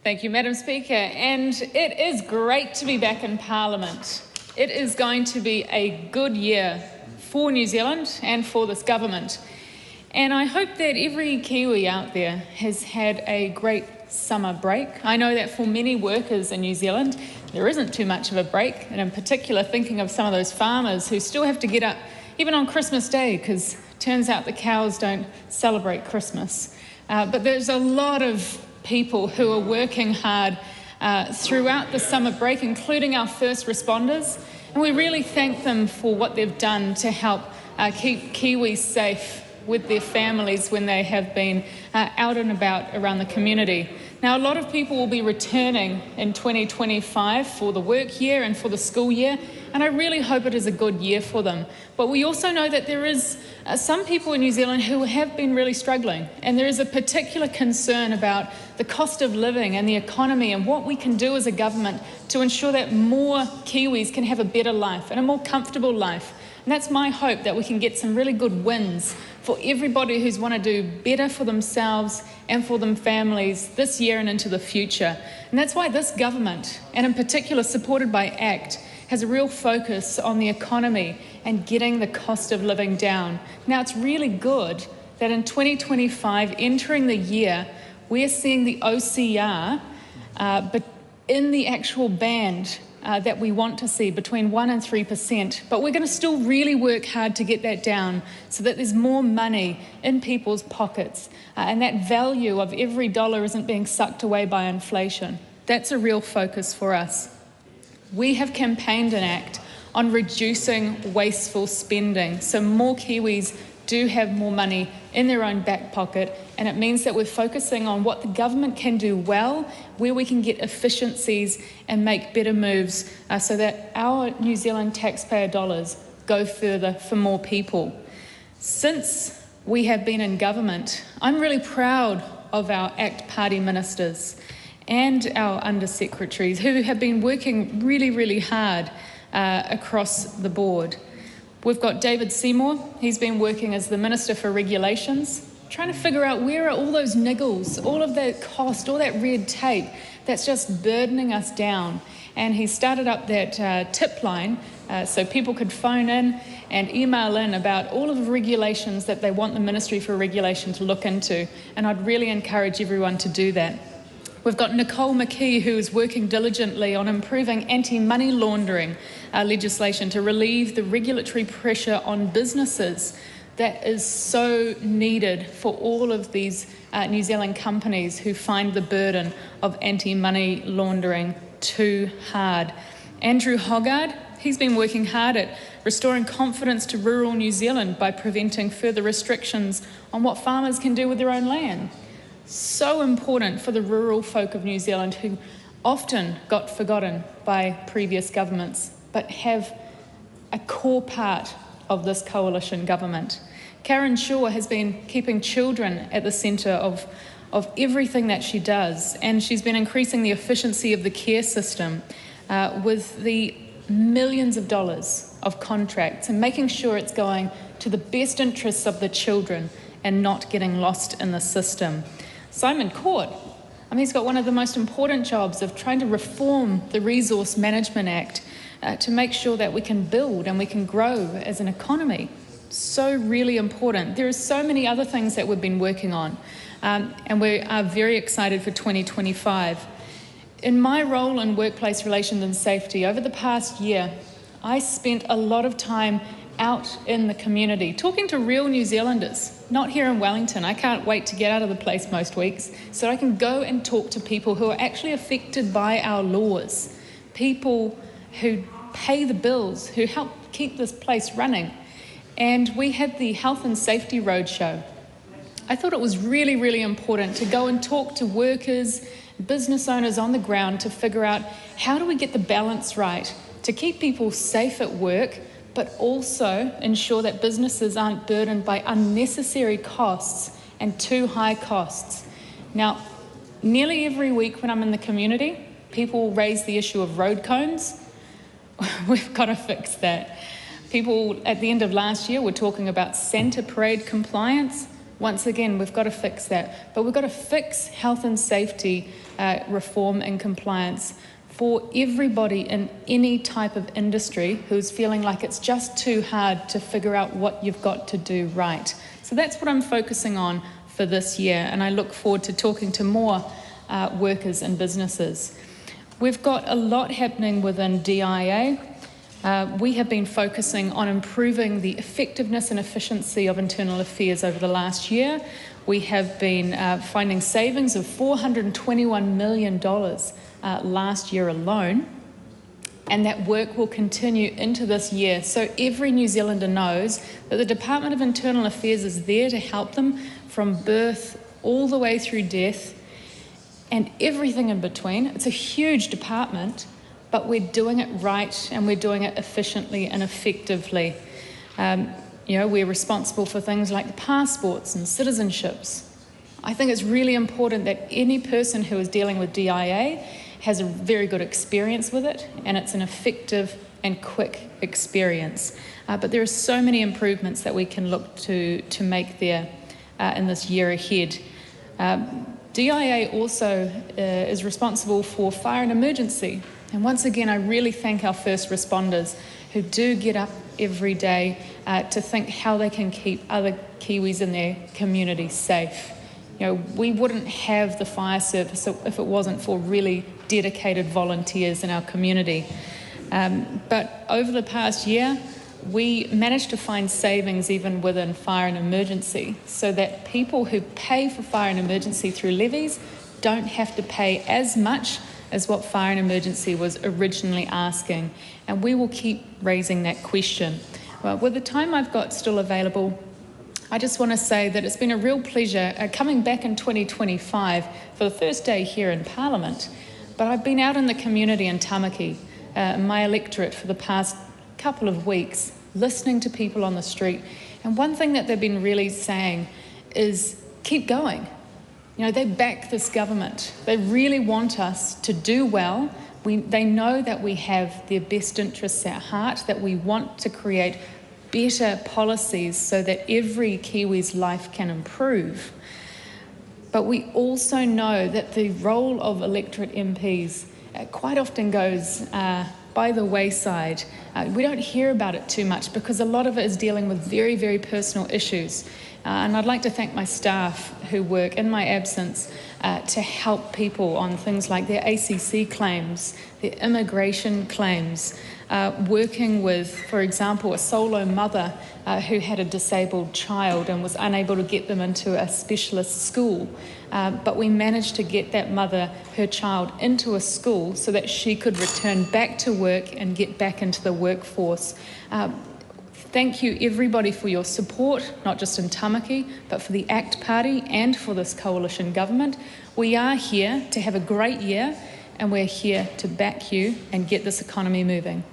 Thank you, Madam Speaker. And it is great to be back in Parliament. It is going to be a good year for New Zealand and for this government. And I hope that every Kiwi out there has had a great summer break. I know that for many workers in New Zealand, there isn't too much of a break, and in particular thinking of some of those farmers who still have to get up even on Christmas Day, because it turns out the cows don't celebrate Christmas. But there's a lot of people who are working hard throughout the summer break, including our first responders, and we really thank them for what they've done to help keep Kiwis safe with their families when they have been out and about around the community. Now, a lot of people will be returning in 2025 for the work year and for the school year, and I really hope it is a good year for them. But we also know that there is some people in New Zealand who have been really struggling, and there is a particular concern about the cost of living and the economy and what we can do as a government to ensure that more Kiwis can have a better life and a more comfortable life. And that's my hope, that we can get some really good wins for everybody who's want to do better for themselves and for them families this year and into the future. And that's why this government, and in particular supported by ACT, has a real focus on the economy and getting the cost of living down. Now, it's really good that in 2025, entering the year, we're seeing the OCR, but in the actual band that we want to see, between 1% and 3%. But we're going to still really work hard to get that down so that there's more money in people's pockets and that value of every dollar isn't being sucked away by inflation. That's a real focus for us. We have campaigned an act on reducing wasteful spending, so more Kiwis do have more money in their own back pocket, and it means that we're focusing on what the government can do well, where we can get efficiencies and make better moves so that our New Zealand taxpayer dollars go further for more people. Since we have been in government, I'm really proud of our ACT Party ministers and our undersecretaries who have been working really, really hard across the board. We've got David Seymour. He's been working as the Minister for Regulations, trying to figure out where are all those niggles, all of that cost, all that red tape that's just burdening us down. And he started up that tip line so people could phone in and email in about all of the regulations that they want the Ministry for Regulation to look into. And I'd really encourage everyone to do that. We've got Nicole McKee, who is working diligently on improving anti-money laundering legislation to relieve the regulatory pressure on businesses that is so needed for all of these New Zealand companies who find the burden of anti-money laundering too hard. Andrew Hoggard, he's been working hard at restoring confidence to rural New Zealand by preventing further restrictions on what farmers can do with their own land. So important for the rural folk of New Zealand who often got forgotten by previous governments, but have a core part of this coalition government. Karen Shaw has been keeping children at the centre of everything that she does, and she's been increasing the efficiency of the care system with the millions of dollars of contracts and making sure it's going to the best interests of the children and not getting lost in the system. Simon Court, he's got one of the most important jobs of trying to reform the Resource Management Act to make sure that we can build and we can grow as an economy. So really important. There are so many other things that we've been working on, and we are very excited for 2025. In my role in workplace relations and safety, over the past year, I spent a lot of time out in the community, talking to real New Zealanders, not here in Wellington. I can't wait to get out of the place most weeks so I can go and talk to people who are actually affected by our laws, people who pay the bills, who help keep this place running. And we had the Health and Safety Roadshow. I thought it was really, really important to go and talk to workers, business owners on the ground to figure out how do we get the balance right to keep people safe at work, but also ensure that businesses aren't burdened by unnecessary costs and too high costs. Now, nearly every week when I'm in the community, people raise the issue of road cones. We've got to fix that. People at the end of last year were talking about Santa Parade compliance. Once again, we've got to fix that. But we've got to fix health and safety reform and compliance for everybody in any type of industry who's feeling like it's just too hard to figure out what you've got to do right. So that's what I'm focusing on for this year, and I look forward to talking to more workers and businesses. We've got a lot happening within DIA. We have been focusing on improving the effectiveness and efficiency of internal affairs over the last year. We have been finding savings of $421 million last year alone, and that work will continue into this year. So every New Zealander knows that the Department of Internal Affairs is there to help them from birth all the way through death and everything in between. It's a huge department, but we're doing it right and we're doing it efficiently and effectively. We're responsible for things like the passports and citizenships. I think it's really important that any person who is dealing with DIA has a very good experience with it, and it's an effective and quick experience. But there are so many improvements that we can look to make there in this year ahead. DIA also is responsible for fire and emergency. And once again, I really thank our first responders who do get up every day to think how they can keep other Kiwis in their community safe. We wouldn't have the fire service if it wasn't for really dedicated volunteers in our community. But over the past year, we managed to find savings even within fire and emergency, so that people who pay for fire and emergency through levies don't have to pay as much as what fire and emergency was originally asking. And we will keep raising that question. Well, with the time I've got still available, I just want to say that it's been a real pleasure coming back in 2025 for the first day here in Parliament. But I've been out in the community in Tamaki, my electorate, for the past couple of weeks, listening to people on the street. And one thing that they've been really saying is keep going. They back this government. They really want us to do well. They know that we have their best interests at heart, that we want to create better policies so that every Kiwi's life can improve. But we also know that the role of electorate MPs quite often goes by the wayside. We don't hear about it too much because a lot of it is dealing with very, very personal issues. And I'd like to thank my staff who work in my absence to help people on things like their ACC claims, their immigration claims, working with, for example, a solo mother who had a disabled child and was unable to get them into a specialist school. But we managed to get that mother, her child, into a school so that she could return back to work and get back into the workforce. Thank you, everybody, for your support, not just in Tamaki, but for the ACT Party and for this coalition government. We are here to have a great year, and we're here to back you and get this economy moving.